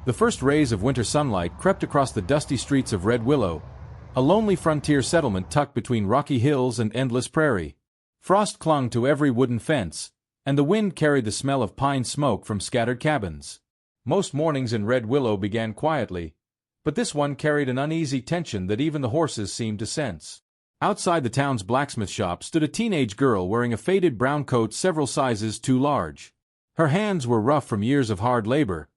The first rays of winter sunlight crept across the dusty streets of Red Willow, a lonely frontier settlement tucked between rocky hills and endless prairie. Frost clung to every wooden fence, and the wind carried the smell of pine smoke from scattered cabins. Most mornings in Red Willow began quietly, but this one carried an uneasy tension that even the horses seemed to sense. Outside the town's blacksmith shop stood a teenage girl wearing a faded brown coat several sizes too large. Her hands were rough from years of hard labor,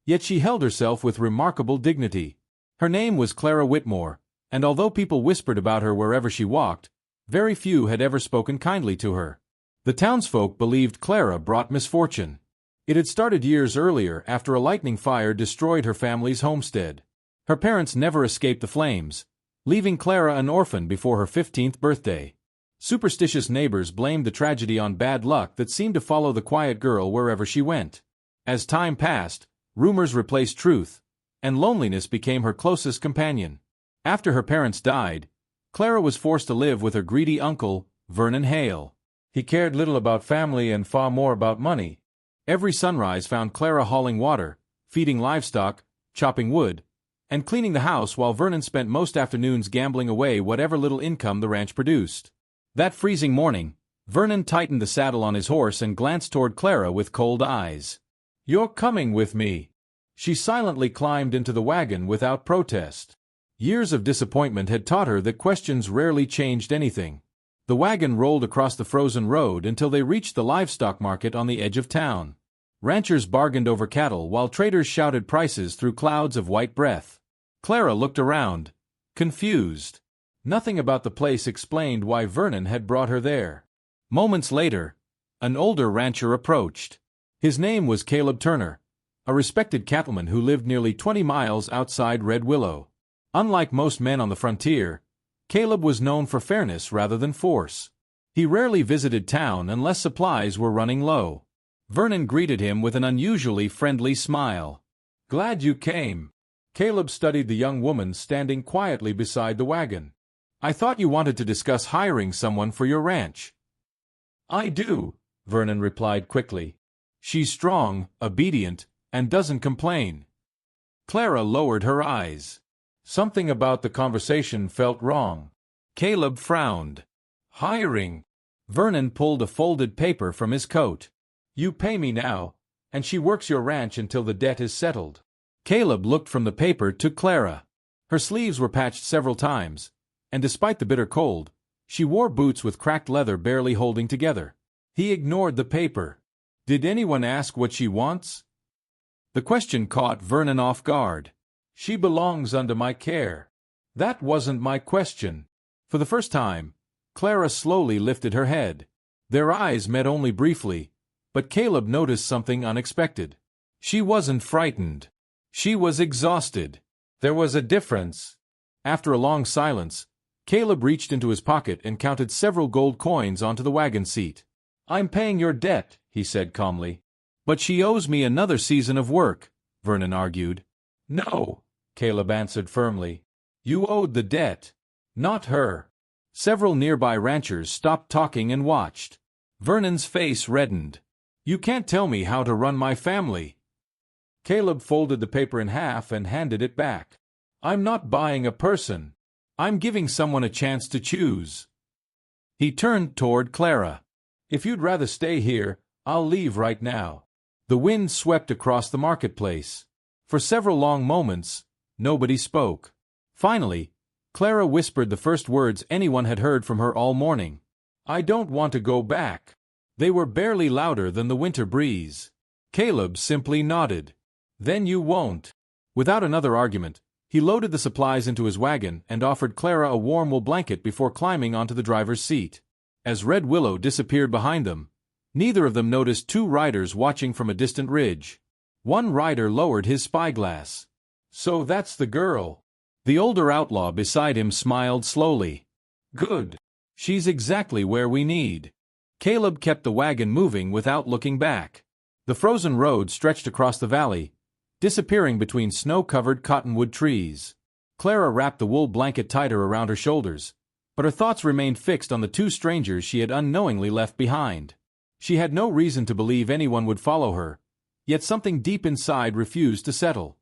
yet she held herself with remarkable dignity. Her name was Clara Whitmore, and although people whispered about her wherever she walked, very few had ever spoken kindly to her. The townsfolk believed Clara brought misfortune. It had started years earlier after a lightning fire destroyed her family's homestead. Her parents never escaped the flames, leaving Clara an orphan before her 15th birthday. Superstitious neighbors blamed the tragedy on bad luck that seemed to follow the quiet girl wherever she went. As time passed, rumors replaced truth, and loneliness became her closest companion. After her parents died, Clara was forced to live with her greedy uncle, Vernon Hale. He cared little about family and far more about money. Every sunrise found Clara hauling water, feeding livestock, chopping wood, and cleaning the house while Vernon spent most afternoons gambling away whatever little income the ranch produced. That freezing morning, Vernon tightened the saddle on his horse and glanced toward Clara with cold eyes. "You're coming with me." She silently climbed into the wagon without protest. Years of disappointment had taught her that questions rarely changed anything. The wagon rolled across the frozen road until they reached the livestock market on the edge of town. Ranchers bargained over cattle while traders shouted prices through clouds of white breath. Clara looked around, confused. Nothing about the place explained why Vernon had brought her there. Moments later, an older rancher approached. His name was Caleb Turner, a respected cattleman who lived nearly 20 miles outside Red Willow. Unlike most men on the frontier, Caleb was known for fairness rather than force. He rarely visited town unless supplies were running low. Vernon greeted him with an unusually friendly smile. "Glad you came." Caleb studied the young woman standing quietly beside the wagon. "I thought you wanted to discuss hiring someone for your ranch." "I do," Vernon replied quickly. "She's strong, obedient, and doesn't complain." Clara lowered her eyes. Something about the conversation felt wrong. Caleb frowned. "Hiring?" Vernon pulled a folded paper from his coat. "You pay me now, and she works your ranch until the debt is settled." Caleb looked from the paper to Clara. Her sleeves were patched several times, and despite the bitter cold, she wore boots with cracked leather barely holding together. He ignored the paper. "Did anyone ask what she wants?" The question caught Vernon off guard. "She belongs under my care." "That wasn't my question." For the first time, Clara slowly lifted her head. Their eyes met only briefly, but Caleb noticed something unexpected. She wasn't frightened. She was exhausted. There was a difference. After a long silence, Caleb reached into his pocket and counted several gold coins onto the wagon seat. "I'm paying your debt," he said calmly. "But she owes me another season of work," Vernon argued. "No," Caleb answered firmly. "You owed the debt, not her." Several nearby ranchers stopped talking and watched. Vernon's face reddened. "You can't tell me how to run my family." Caleb folded the paper in half and handed it back. "I'm not buying a person. I'm giving someone a chance to choose." He turned toward Clara. "If you'd rather stay here, I'll leave right now." The wind swept across the marketplace. For several long moments, nobody spoke. Finally, Clara whispered the first words anyone had heard from her all morning. "I don't want to go back." They were barely louder than the winter breeze. Caleb simply nodded. "Then you won't." Without another argument, he loaded the supplies into his wagon and offered Clara a warm wool blanket before climbing onto the driver's seat. As Red Willow disappeared behind them, neither of them noticed two riders watching from a distant ridge. One rider lowered his spyglass. "So that's the girl." The older outlaw beside him smiled slowly. "Good. She's exactly where we need." Caleb kept the wagon moving without looking back. The frozen road stretched across the valley, disappearing between snow-covered cottonwood trees. Clara wrapped the wool blanket tighter around her shoulders, but her thoughts remained fixed on the two strangers she had unknowingly left behind. She had no reason to believe anyone would follow her, yet something deep inside refused to settle.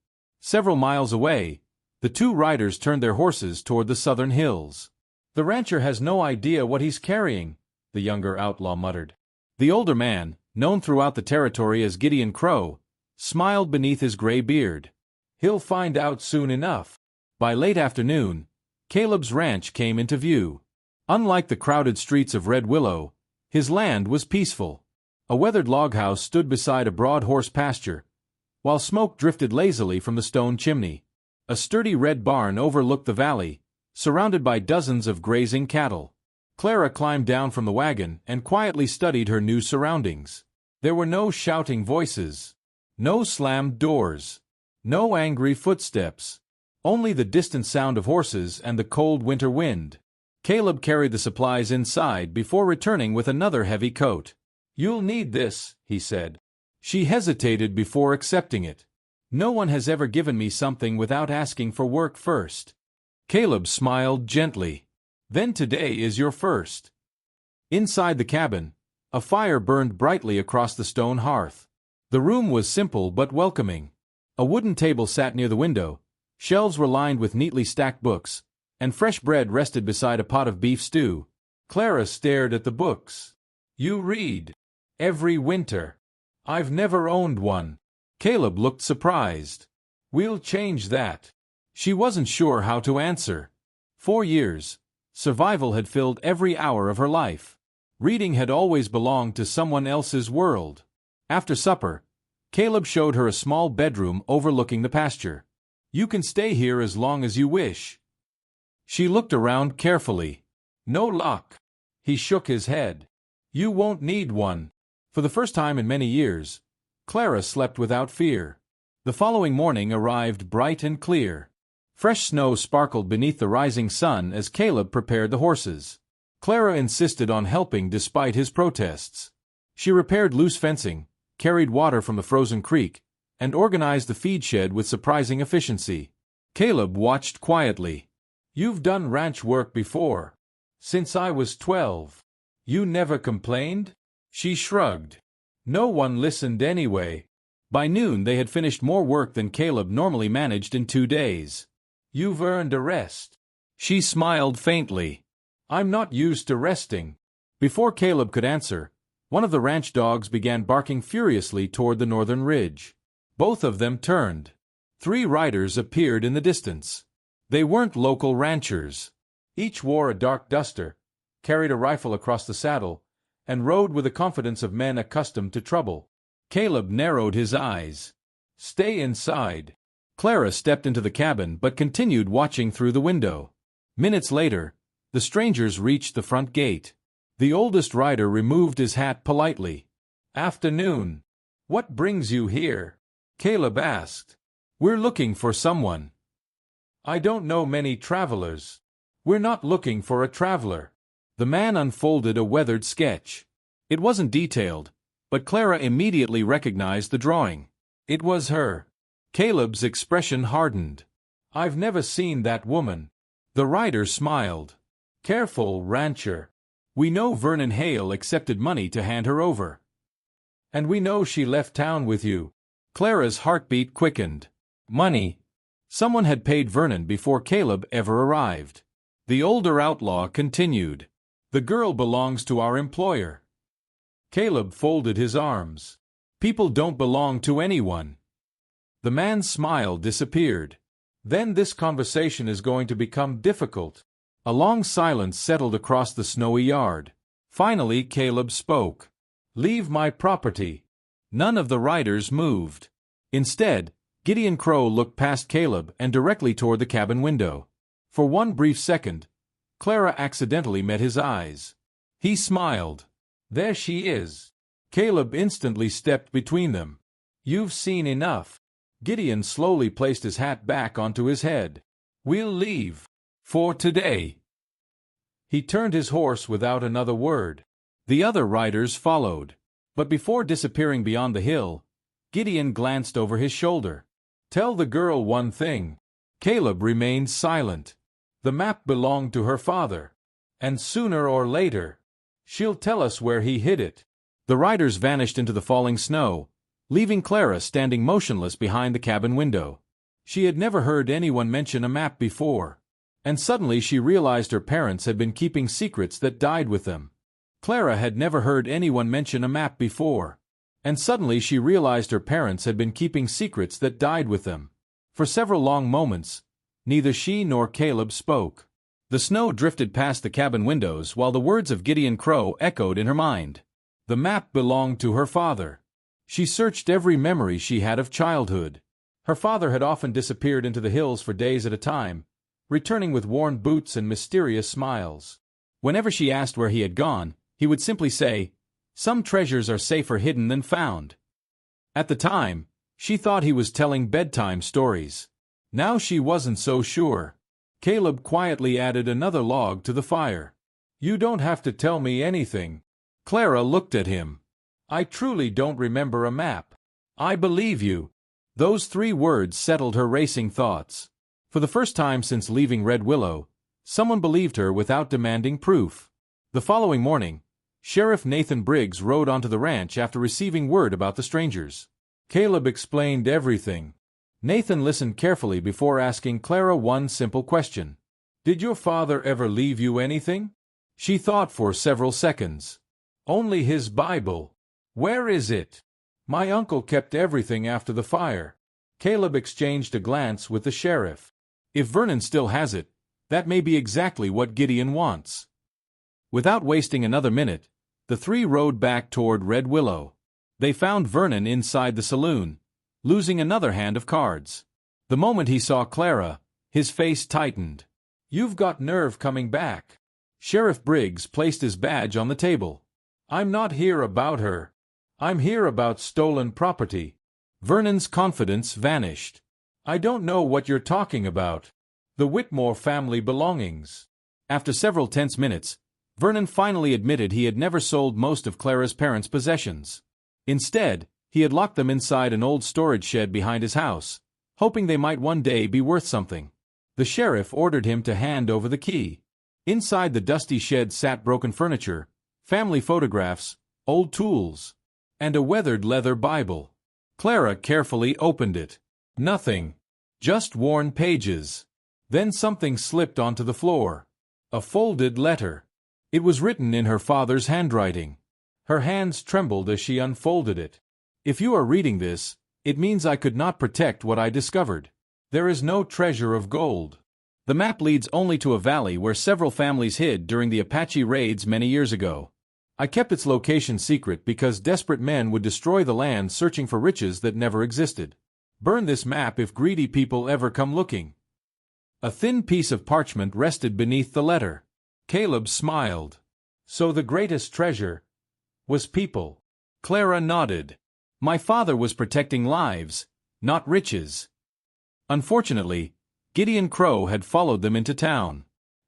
Several miles away, the two riders turned their horses toward the southern hills. "The rancher has no idea what he's carrying," the younger outlaw muttered. The older man, known throughout the territory as Gideon Crow, smiled beneath his gray beard. "He'll find out soon enough." By late afternoon, Caleb's ranch came into view. Unlike the crowded streets of Red Willow, his land was peaceful. A weathered log house stood beside a broad horse pasture, while smoke drifted lazily from the stone chimney. A sturdy red barn overlooked the valley, surrounded by dozens of grazing cattle. Clara climbed down from the wagon and quietly studied her new surroundings. There were no shouting voices, no slammed doors, no angry footsteps, only the distant sound of horses and the cold winter wind. Caleb carried the supplies inside before returning with another heavy coat. "You'll need this," he said. She hesitated before accepting it. "No one has ever given me something without asking for work first." Caleb smiled gently. "Then today is your first." Inside the cabin, a fire burned brightly across the stone hearth. The room was simple but welcoming. A wooden table sat near the window, shelves were lined with neatly stacked books, and fresh bread rested beside a pot of beef stew. Clara stared at the books. "You read every winter." "I've never owned one." Caleb looked surprised. "We'll change that." She wasn't sure how to answer. 4 years, survival had filled every hour of her life. Reading had always belonged to someone else's world. After supper, Caleb showed her a small bedroom overlooking the pasture. "You can stay here as long as you wish." She looked around carefully. "No lock." He shook his head. "You won't need one." For the first time in many years, Clara slept without fear. The following morning arrived bright and clear. Fresh snow sparkled beneath the rising sun as Caleb prepared the horses. Clara insisted on helping despite his protests. She repaired loose fencing, carried water from the frozen creek, and organized the feed shed with surprising efficiency. Caleb watched quietly. "You've done ranch work before." "Since I was 12. "You never complained?" She shrugged. "No one listened anyway." By noon they had finished more work than Caleb normally managed in 2 days. "You've earned a rest." She smiled faintly. "I'm not used to resting." Before Caleb could answer, one of the ranch dogs began barking furiously toward the northern ridge. Both of them turned. 3 riders appeared in the distance. They weren't local ranchers. Each wore a dark duster, carried a rifle across the saddle, and rode with the confidence of men accustomed to trouble. Caleb narrowed his eyes. "Stay inside." Clara stepped into the cabin but continued watching through the window. Minutes later, the strangers reached the front gate. The oldest rider removed his hat politely. "Afternoon. What brings you here?" Caleb asked. "We're looking for someone." "I don't know many travelers." "We're not looking for a traveler." The man unfolded a weathered sketch. It wasn't detailed, but Clara immediately recognized the drawing. It was her. Caleb's expression hardened. "I've never seen that woman." The rider smiled. "Careful, rancher. We know Vernon Hale accepted money to hand her over. And we know she left town with you." Clara's heartbeat quickened. Money. Someone had paid Vernon before Caleb ever arrived. The older outlaw continued. "The girl belongs to our employer." Caleb folded his arms. "People don't belong to anyone." The man's smile disappeared. "Then this conversation is going to become difficult." A long silence settled across the snowy yard. Finally Caleb spoke. "Leave my property." None of the riders moved. Instead, Gideon Crow looked past Caleb and directly toward the cabin window. For one brief second, Clara accidentally met his eyes. He smiled. "There she is." Caleb instantly stepped between them. "You've seen enough." Gideon slowly placed his hat back onto his head. "We'll leave. For today." He turned his horse without another word. The other riders followed. But before disappearing beyond the hill, Gideon glanced over his shoulder. "Tell the girl one thing." Caleb remained silent. "The map belonged to her father. And sooner or later, she'll tell us where he hid it." The riders vanished into the falling snow, leaving Clara standing motionless behind the cabin window. She had never heard anyone mention a map before. And suddenly she realized her parents had been keeping secrets that died with them. Clara had never heard anyone mention a map before. And suddenly she realized her parents had been keeping secrets that died with them. For several long moments, neither she nor Caleb spoke. The snow drifted past the cabin windows while the words of Gideon Crow echoed in her mind. The map belonged to her father. She searched every memory she had of childhood. Her father had often disappeared into the hills for days at a time, returning with worn boots and mysterious smiles. Whenever she asked where he had gone, he would simply say, "Some treasures are safer hidden than found." At the time, she thought he was telling bedtime stories. Now she wasn't so sure. Caleb quietly added another log to the fire. "You don't have to tell me anything." Clara looked at him. "I truly don't remember a map." "I believe you." Those 3 words settled her racing thoughts. For the first time since leaving Red Willow, someone believed her without demanding proof. The following morning, Sheriff Nathan Briggs rode onto the ranch after receiving word about the strangers. Caleb explained everything. Nathan listened carefully before asking Clara one simple question. "Did your father ever leave you anything?" She thought for several seconds. "Only his Bible." "Where is it?" "My uncle kept everything after the fire." Caleb exchanged a glance with the sheriff. If Vernon still has it, that may be exactly what Gideon wants. Without wasting another minute, the 3 rode back toward Red Willow. They found Vernon inside the saloon, losing another hand of cards. The moment he saw Clara, his face tightened. "You've got nerve coming back." Sheriff Briggs placed his badge on the table. "I'm not here about her. I'm here about stolen property." Vernon's confidence vanished. "I don't know what you're talking about." "The Whitmore family belongings." After several tense minutes, Vernon finally admitted he had never sold most of Clara's parents' possessions. Instead, he had locked them inside an old storage shed behind his house, hoping they might one day be worth something. The sheriff ordered him to hand over the key. Inside the dusty shed sat broken furniture, family photographs, old tools, and a weathered leather Bible. Clara carefully opened it. Nothing. Just worn pages. Then something slipped onto the floor. A folded letter. It was written in her father's handwriting. Her hands trembled as she unfolded it. "If you are reading this, it means I could not protect what I discovered. There is no treasure of gold. The map leads only to a valley where several families hid during the Apache raids many years ago. I kept its location secret because desperate men would destroy the land searching for riches that never existed. Burn this map if greedy people ever come looking." A thin piece of parchment rested beneath the letter. Caleb smiled. "So the greatest treasure was people." Clara nodded. "My father was protecting lives, not riches." Unfortunately, Gideon Crow had followed them into town.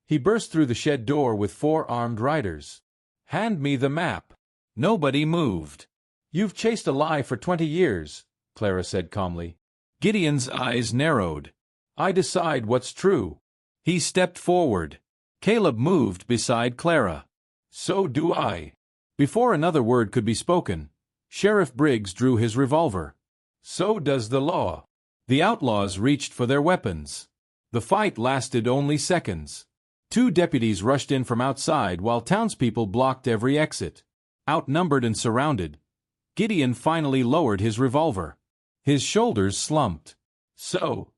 He burst through the shed door with 4 armed riders. "Hand me the map." Nobody moved. "You've chased a lie for 20 years, Clara said calmly. Gideon's eyes narrowed. "I decide what's true." He stepped forward. Caleb moved beside Clara. "So do I." Before another word could be spoken, Sheriff Briggs drew his revolver. "So does the law." The outlaws reached for their weapons. The fight lasted only seconds. 2 deputies rushed in from outside while townspeople blocked every exit. Outnumbered and surrounded, Gideon finally lowered his revolver. His shoulders slumped. "So,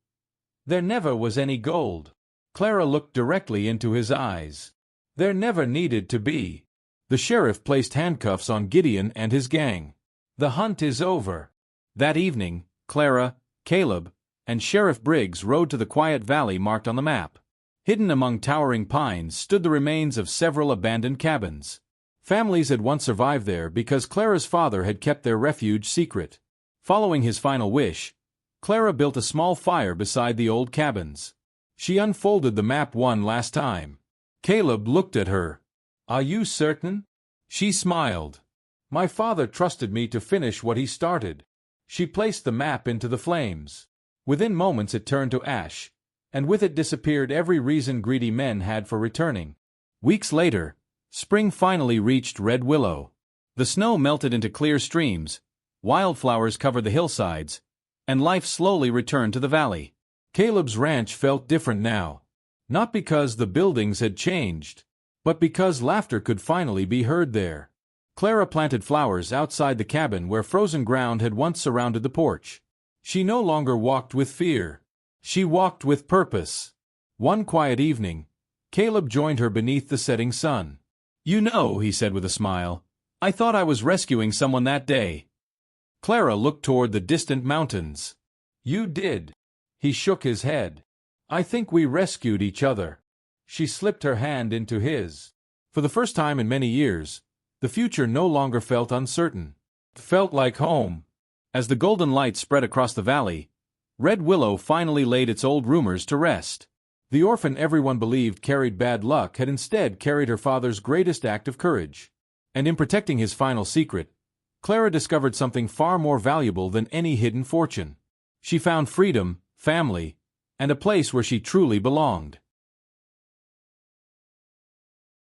there never was any gold." Clara looked directly into his eyes. "There never needed to be." The sheriff placed handcuffs on Gideon and his gang. "The hunt is over." That evening, Clara, Caleb, and Sheriff Briggs rode to the quiet valley marked on the map. Hidden among towering pines stood the remains of several abandoned cabins. Families had once survived there because Clara's father had kept their refuge secret. Following his final wish, Clara built a small fire beside the old cabins. She unfolded the map one last time. Caleb looked at her. "Are you certain?" She smiled. "My father trusted me to finish what he started." She placed the map into the flames. Within moments it turned to ash, and with it disappeared every reason greedy men had for returning. Weeks later, spring finally reached Red Willow. The snow melted into clear streams, wildflowers covered the hillsides, and life slowly returned to the valley. Caleb's ranch felt different now. Not because the buildings had changed, but because laughter could finally be heard there. Clara planted flowers outside the cabin where frozen ground had once surrounded the porch. She no longer walked with fear. She walked with purpose. One quiet evening, Caleb joined her beneath the setting sun. "You know," he said with a smile, "I thought I was rescuing someone that day." Clara looked toward the distant mountains. "You did." He shook his head. "I think we rescued each other." She slipped her hand into his. For the first time in many years, the future no longer felt uncertain. It felt like home. As the golden light spread across the valley, Red Willow finally laid its old rumors to rest. The orphan everyone believed carried bad luck had instead carried her father's greatest act of courage. And in protecting his final secret, Clara discovered something far more valuable than any hidden fortune. She found freedom, family, and a place where she truly belonged.